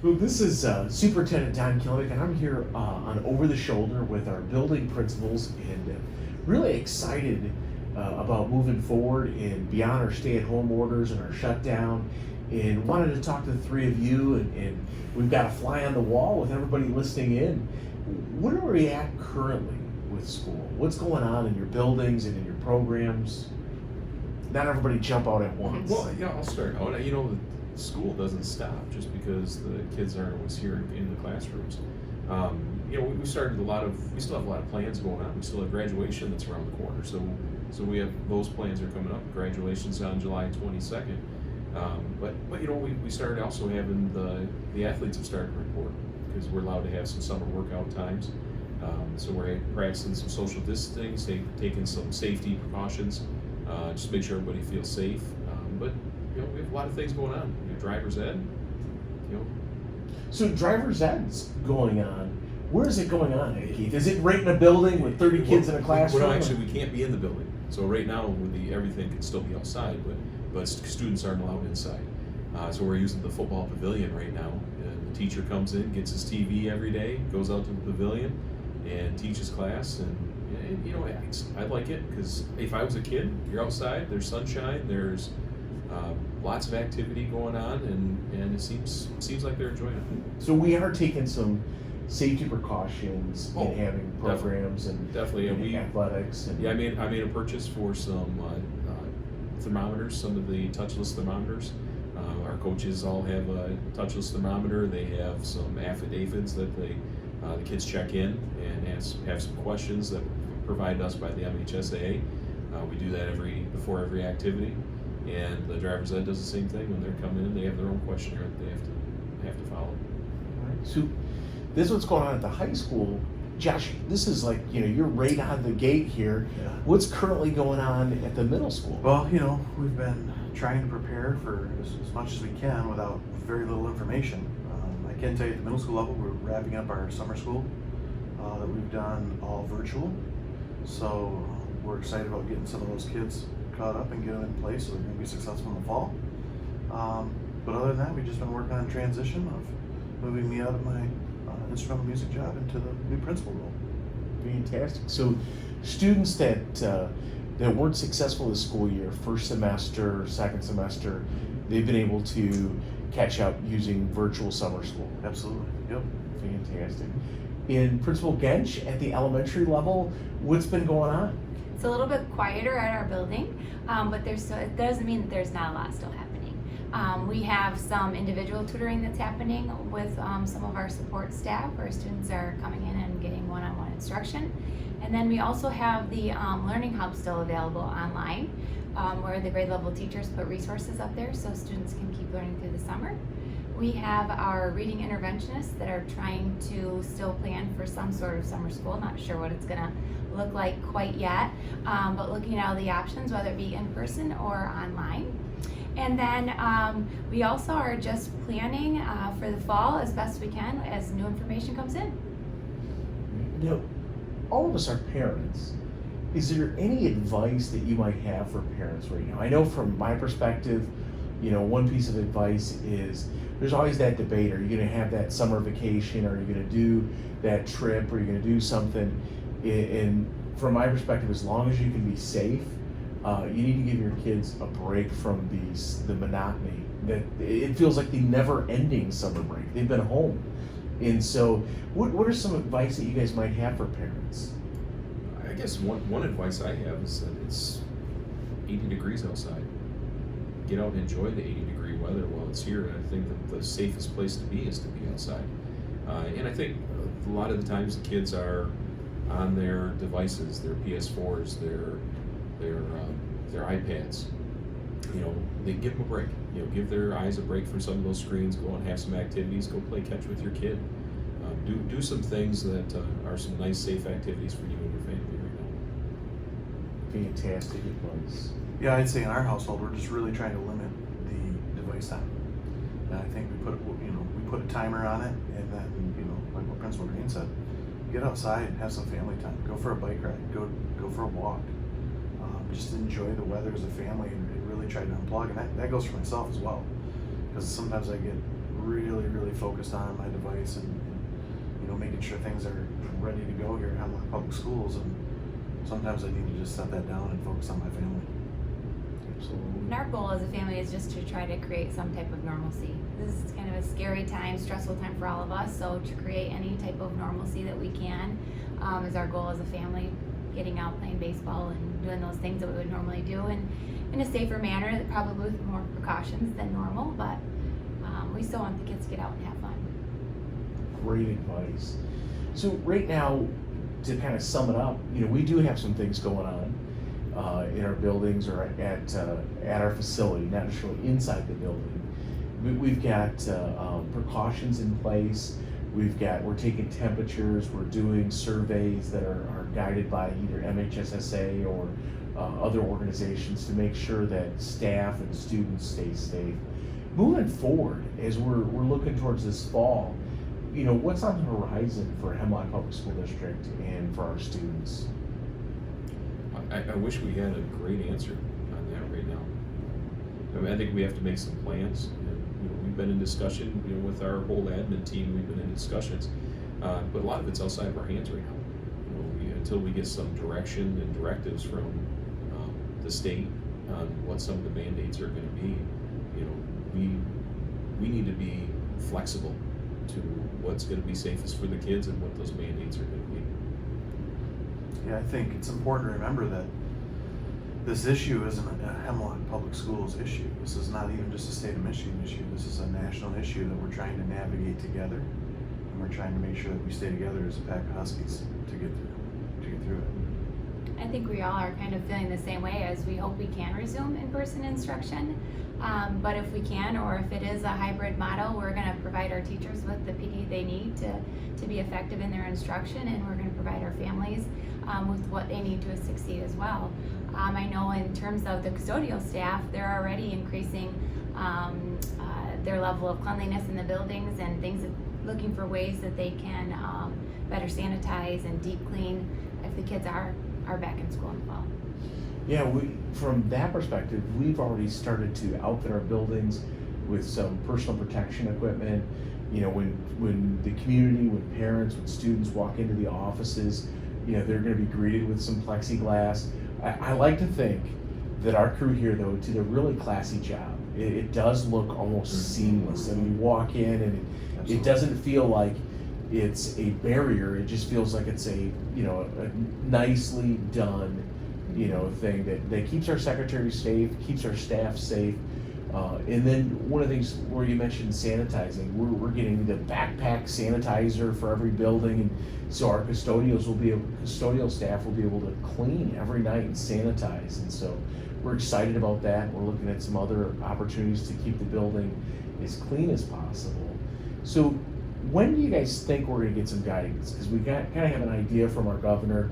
Well, this is Superintendent Killingbeck, and I'm here on Over the Shoulder with our building principals, and really excited about moving forward and beyond our stay-at-home orders and our shutdown. And wanted to talk to the three of you, and we've got a fly on the wall with everybody listening in. Where are we at currently with school? What's going on in your buildings and in your programs? Not everybody jump out at once. Well, yeah, I'll start out. You know, school doesn't stop just because the kids aren't always here in the classrooms. You know, we still have a lot of plans going on. We still have graduation that's around the corner. So we have, those plans are coming up. Graduation's on July 22nd. But you know, we started also having the athletes have started to report because we're allowed to have some summer workout times. So we're practicing some social distancing, taking some safety precautions, just to make sure everybody feels safe. But you know, we have a lot of things going on. You know, driver's ed, you know. So driver's ed's going on. Where is it going on, Keith? Is it right in a building with 30 kids in a classroom? Well, no, actually, we can't be in the building. So right now, everything can still be outside, but students aren't allowed inside. So we're using the football pavilion right now. And the teacher comes in, gets his TV every day, goes out to the pavilion, and teaches class. And you know, I like it because if I was a kid, you're outside. There's sunshine. There's lots of activity going on, and it seems like they're enjoying it. So we are taking some safety precautions Oh, in having programs definitely, and athletics. And Yeah, I made a purchase for some thermometers, some of the touchless thermometers. Our coaches all have a touchless thermometer. They have some affidavits that the kids check in and have some questions that are provided us by the MHSAA. We do that before every activity, and the driver's ed does the same thing. When they're coming in, they have their own questionnaire that they have to follow. All right. So this is what's going on at the high school. Josh, this is like, you know, you're right on the gate here. Yeah. What's currently going on at the middle school? Well, you know, we've been trying to prepare for as much as we can with very little information. I can tell you at the middle school level, we're wrapping up our summer school that we've done all virtual. So we're excited about getting some of those kids caught up and get them in place so they're going to be successful in the fall. But other than that, we've just been working on transition of moving me out of my instrumental music job into the new principal role. Fantastic. So students that weren't successful this school year, first semester, second semester, they've been able to catch up using virtual summer school. Absolutely. Yep. Fantastic. In Principal Gensch at the elementary level, what's been going on? It's a little bit quieter at our building, but it doesn't mean that there's not a lot still happening. We have some individual tutoring that's happening with some of our support staff where students are coming in and getting one-on-one instruction. And then we also have the Learning Hub still available online where the grade level teachers put resources up there so students can keep learning through the summer. We have our reading interventionists that are trying to still plan for some sort of summer school. Not sure what it's gonna look like quite yet, but looking at all the options, whether it be in person or online. And then we also are just planning for the fall as best we can as new information comes in. Now, all of us are parents. Is there any advice that you might have for parents right now? I know from my perspective, you know, one piece of advice is there's always that debate. Are you going to have that summer vacation? Are you going to do that trip? Are you going to do something? And from my perspective, as long as you can be safe, you need to give your kids a break from the monotony. That it feels like the never-ending summer break. They've been home. And so what are some advice that you guys might have for parents? I guess one advice I have is that it's 80 degrees outside. Get out and enjoy the 80-degree weather while it's here. And I think that the safest place to be is to be outside. And I think a lot of the times the kids are on their devices, their PS4s, their iPads. You know, they give them a break. You know, give their eyes a break from some of those screens. Go and have some activities. Go play catch with your kid. Do some things that are some nice, safe activities for you and your family right now. Fantastic advice. Yeah, I'd say in our household, we're just really trying to limit the device time. And I think we put a timer on it, and then, you know, like what Principal Green said, get outside and have some family time. Go for a bike ride. Go for a walk. Just enjoy the weather as a family and really try to unplug. And that goes for myself as well, because sometimes I get really, really focused on my device and making sure things are ready to go here at Hemlock Public Schools. And sometimes I need to just set that down and focus on my family. Absolutely. And our goal as a family is just to try to create some type of normalcy. This is kind of a scary time, stressful time for all of us, so to create any type of normalcy that we can is our goal as a family, getting out, playing baseball, and doing those things that we would normally do, and in a safer manner, probably with more precautions than normal, but we still want the kids to get out and have fun. Great advice. So right now, to kind of sum it up, we do have some things going on in our buildings or at our facility, not necessarily inside the building. We've got precautions in place. We're taking temperatures. We're doing surveys that are guided by either MHSSA or other organizations to make sure that staff and students stay safe. Moving forward, as we're looking towards this fall, what's on the horizon for Hemlock Public School District and for our students? I wish we had a great answer on that right now. I mean, I think we have to make some plans. And, we've been in discussion, with our whole admin team. We've been in discussions, but a lot of it's outside of our hands right now. Until we get some direction and directives from the state on what some of the mandates are going to be, we need to be flexible to what's going to be safest for the kids and what those mandates are going to be. Yeah, I think it's important to remember that this issue isn't a Hemlock Public Schools issue. This is not even just a state of Michigan issue. This is a national issue that we're trying to navigate together, and we're trying to make sure that we stay together as a pack of Huskies to get through it. I think we all are kind of feeling the same way, as we hope we can resume in-person instruction. But if we can, or if it is a hybrid model, we're going to provide our teachers with the PD they need to be effective in their instruction, and we're going to provide our families with what they need to succeed as well. I know in terms of the custodial staff, they're already increasing their level of cleanliness in the buildings and things, looking for ways that they can better sanitize and deep clean if the kids are back in school in the fall. Yeah, from that perspective, we've already started to outfit our buildings with some personal protection equipment. When the community, when parents, when students walk into the offices, they're going to be greeted with some plexiglass. I like to think that our crew here, though, did a really classy job. It does look almost seamless. I mean, you walk in and it doesn't feel like it's a barrier. It just feels like it's a nicely done thing that keeps our secretaries safe, keeps our staff safe. And then one of the things where you mentioned sanitizing, we're getting the backpack sanitizer for every building, and so our custodial staff will be able to clean every night and sanitize. And so we're excited about that. We're looking at some other opportunities to keep the building as clean as possible. So when do you guys think we're going to get some guidance? Because we kind of have an idea from our governor.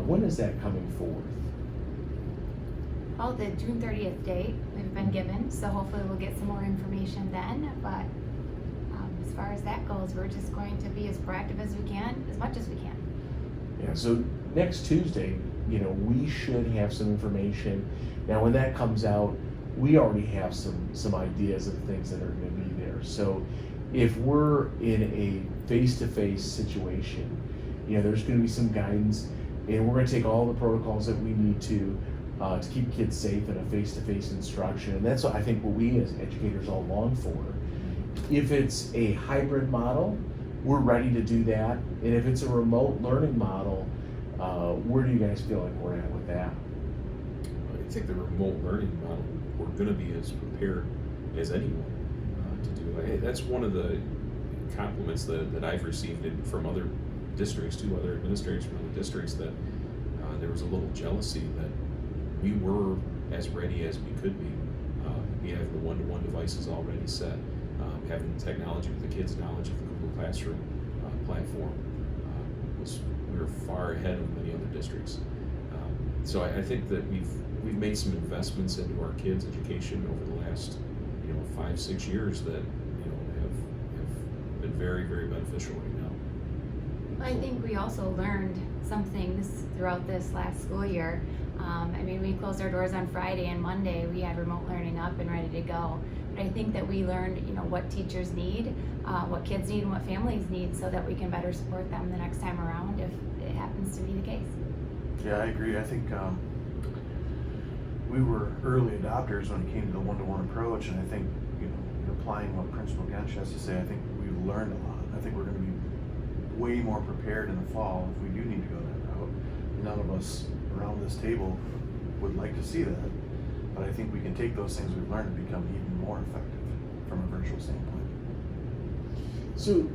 When is that coming forth? Well, the June 30th date we've been given, so hopefully we'll get some more information then. But as far as that goes, we're just going to be as proactive as we can, as much as we can. Yeah, so next Tuesday, we should have some information. Now, when that comes out, we already have some ideas of things that are going to be there. So if we're in a face-to-face situation, there's going to be some guidance, and we're going to take all the protocols that we need to keep kids safe in a face-to-face instruction. And that's what I think what we as educators all long for. If it's a hybrid model, we're ready to do that. And if it's a remote learning model, where do you guys feel like we're at with that? I think the remote learning model, we're going to be as prepared as anyone to do. That's one of the compliments that I've received from other districts, too, other administrators from other districts, that there was a little jealousy that we were as ready as we could be. We have the one-to-one devices already set, having the technology with the kids' knowledge of the Google Classroom platform. We were far ahead of many other districts. So I think that we've made some investments into our kids' education over the last 5-6 years that have been very, very beneficial right now. I think we also learned some things throughout this last school year. We closed our doors on Friday, and Monday we had remote learning up and ready to go. But I think that we learned, what teachers need, what kids need, and what families need, so that we can better support them the next time around if it happens to be the case. Yeah, I agree. I think we were early adopters when it came to the one-to-one approach, and I think, applying what Principal Gensch has to say, I think we've learned a lot. I think we're going to be way more prepared in the fall if we do need to go that route. None of us around this table would like to see that, but I think we can take those things we've learned and become even more effective from a virtual standpoint. So,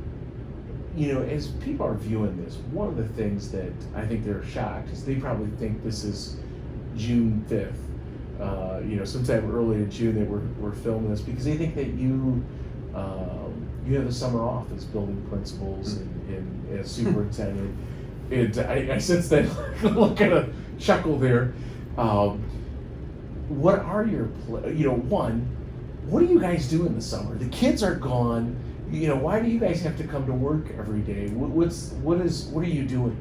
as people are viewing this, one of the things that I think they're shocked is they probably think this is June 5th. Sometime early in June that we're filming this, because they think that you have the summer off as building principals and as superintendent. And I sense that kind of chuckle there. What are your one? What do you guys do in the summer? The kids are gone. Why do you guys have to come to work every day? What are you doing?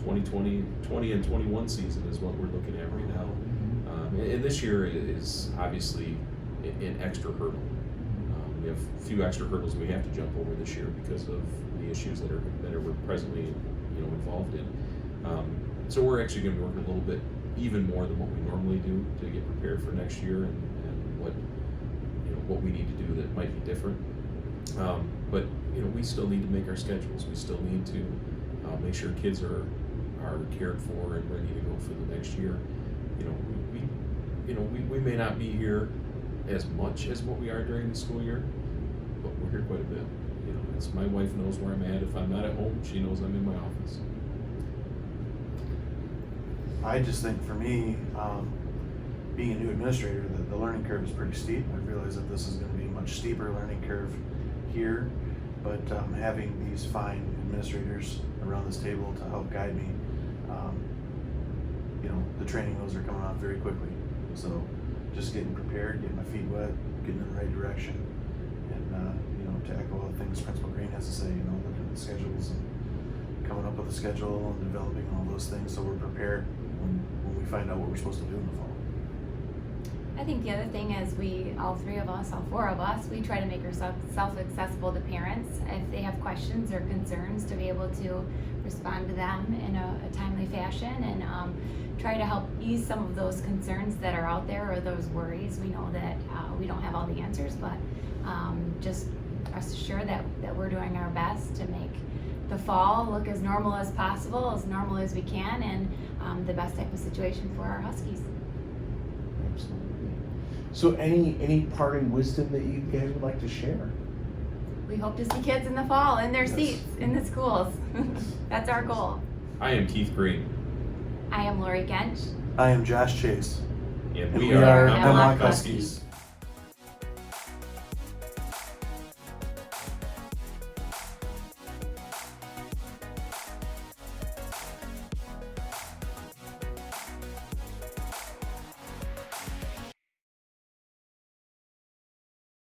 20 and 21 season is what we're looking at right now. And this year is obviously an extra hurdle. We have a few extra hurdles we have to jump over this year because of the issues that we're presently involved in. So we're actually going to be working a little bit even more than what we normally do to get prepared for next year and what we need to do that might be different. But we still need to make our schedules. We still need to make sure kids are cared for and ready to go for the next year. We may not be here as much as what we are during the school year, but we're here quite a bit. My wife knows where I'm at. If I'm not at home, she knows I'm in my office. I just think for me, being a new administrator, the learning curve is pretty steep. I realize that this is going to be a much steeper learning curve here, but having these fine administrators around this table to help guide me, the training wheels are coming off very quickly. So just getting prepared, getting my feet wet, getting in the right direction, and to echo all the things Principal Green has to say, looking at the schedules and coming up with a schedule and developing all those things so we're prepared when we find out what we're supposed to do in the fall. I think the other thing is all four of us, we try to make ourselves self-accessible to parents if they have questions or concerns, to be able to respond to them in a timely fashion and try to help ease some of those concerns that are out there or those worries. We know that we don't have all the answers, but just rest assured that we're doing our best to make the fall look as normal as possible, as normal as we can, and the best type of situation for our Huskies. Absolutely. So any parting wisdom that you guys would like to share? We hope to see kids in the fall in their seats in the schools. That's our goal. I am Keith Green. I am Lori Gensch. I am Josh Chase. And And we we are are HEMLOCK HEMLOCK Huskies. Huskies.